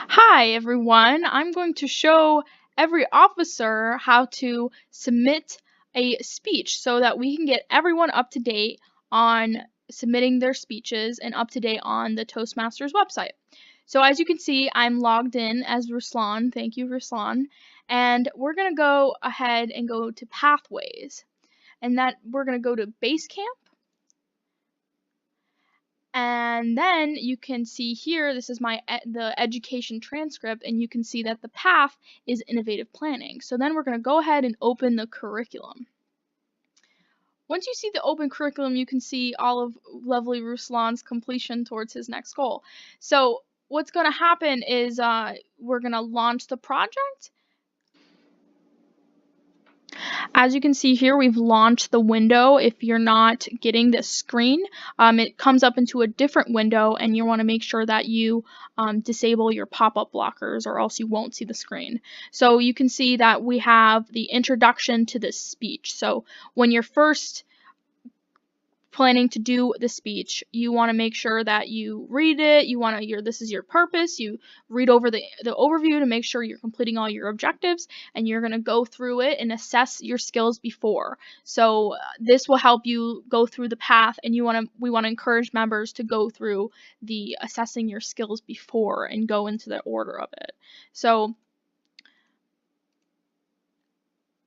Hi everyone, I'm going to show every officer how to submit a speech so that we can get everyone up to date on submitting their speeches and up to date on the Toastmasters website. So as you can see, I'm logged in as Ruslan. Thank you, Ruslan. And we're going to go ahead and go to Pathways. And that we're going to go to Basecamp. And then you can see here, this is the education transcript, and you can see that the path is innovative planning. So then we're going to go ahead and open the curriculum. Once you see the open curriculum, you can see all of lovely Ruslan's completion towards his next goal. So what's going to happen is we're going to launch the project. As you can see here, we've launched the window. If you're not getting this screen, it comes up into a different window, and you want to make sure that you disable your pop-up blockers, or else you won't see the screen. So you can see that we have the introduction to this speech. So when you're first planning to do the speech, you want to make sure that you read it. This is your purpose. You read over the overview to make sure you're completing all your objectives, and you're going to go through it and assess your skills before. So this will help you go through the path, and we want to encourage members to go through the assessing your skills before and go into the order of it. So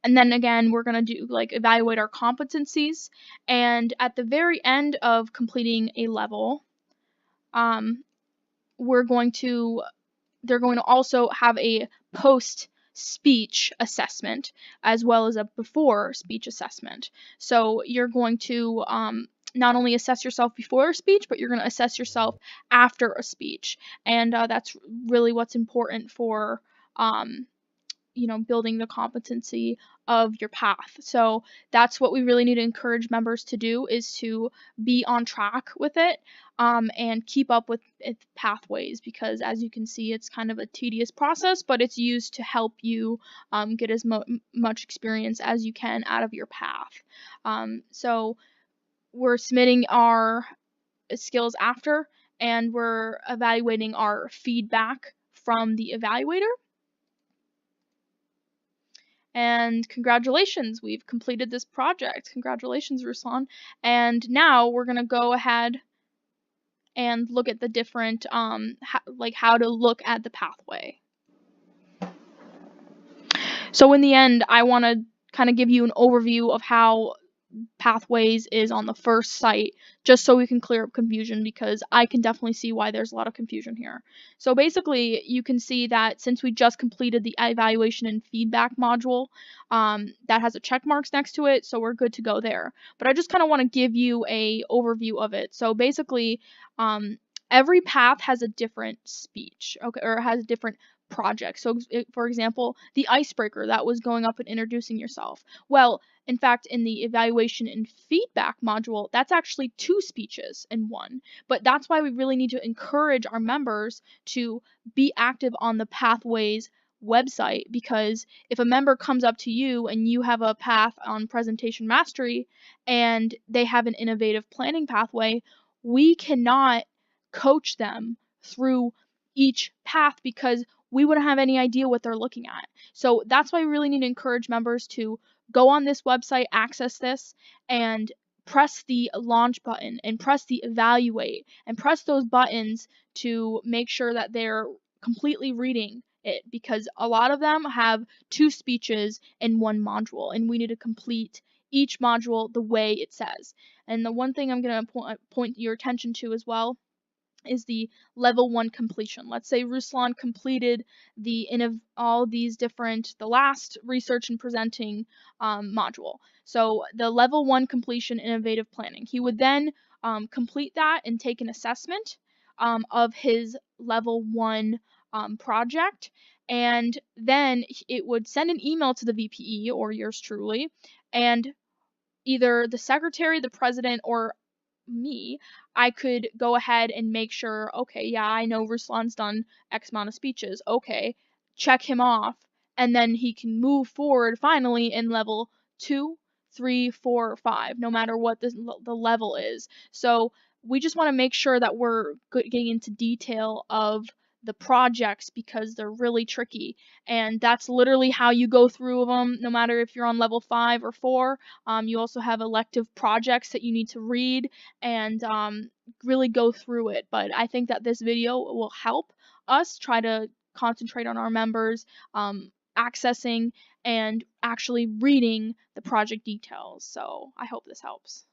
and then again, we're going to do evaluate our competencies, and at the very end of completing a level, they're going to also have a post speech assessment as well as a before speech assessment. So you're going to not only assess yourself before a speech, but you're going to assess yourself after a speech, and that's really what's important for building the competency of your path. So that's what we really need to encourage members to do, is to be on track with it, and keep up with its pathways, because as you can see, it's kind of a tedious process, but it's used to help you get as much experience as you can out of your path. So we're submitting our skills after, and we're evaluating our feedback from the evaluator. And congratulations, we've completed this project. Congratulations, Ruslan. And now we're going to go ahead and look at the different, how to look at the pathway. So in the end, I want to kind of give you an overview of how Pathways is on the first site, just so we can clear up confusion, because I can definitely see why there's a lot of confusion here. So basically, you can see that since we just completed the evaluation and feedback module, that has a check marks next to it, so we're good to go there. But I just kind of want to give you a overview of it. So basically, every path has a different speech, okay, or has a different project. So for example, the icebreaker, that was going up and introducing yourself. Well, in fact, in the evaluation and feedback module, that's actually 2 speeches in one. But that's why we really need to encourage our members to be active on the Pathways website, because if a member comes up to you and you have a path on presentation mastery and they have an innovative planning pathway, we cannot coach them through each path, because we wouldn't have any idea what they're looking at. So that's why we really need to encourage members to go on this website, access this, and press the launch button and press the evaluate and press those buttons to make sure that they're completely reading it, because a lot of them have 2 speeches in one module, and we need to complete each module the way it says. And the one thing I'm going to point your attention to as well is the level 1 completion. Let's say Ruslan completed the last research and presenting module. So the level 1 completion, innovative planning. He would then complete that and take an assessment of his level 1 project, and then it would send an email to the VPE or yours truly, and either the secretary, the president, or me, I could go ahead and make sure, okay, yeah, I know Ruslan's done X amount of speeches. Okay, check him off. And then he can move forward finally in level 2, 3, 4, or 5, no matter what the level is. So we just want to make sure that we're getting into detail of the projects because they're really tricky. And that's literally how you go through them, no matter if you're on level 5 or 4. You also have elective projects that you need to read and really go through it. But I think that this video will help us try to concentrate on our members, accessing and actually reading the project details. So I hope this helps.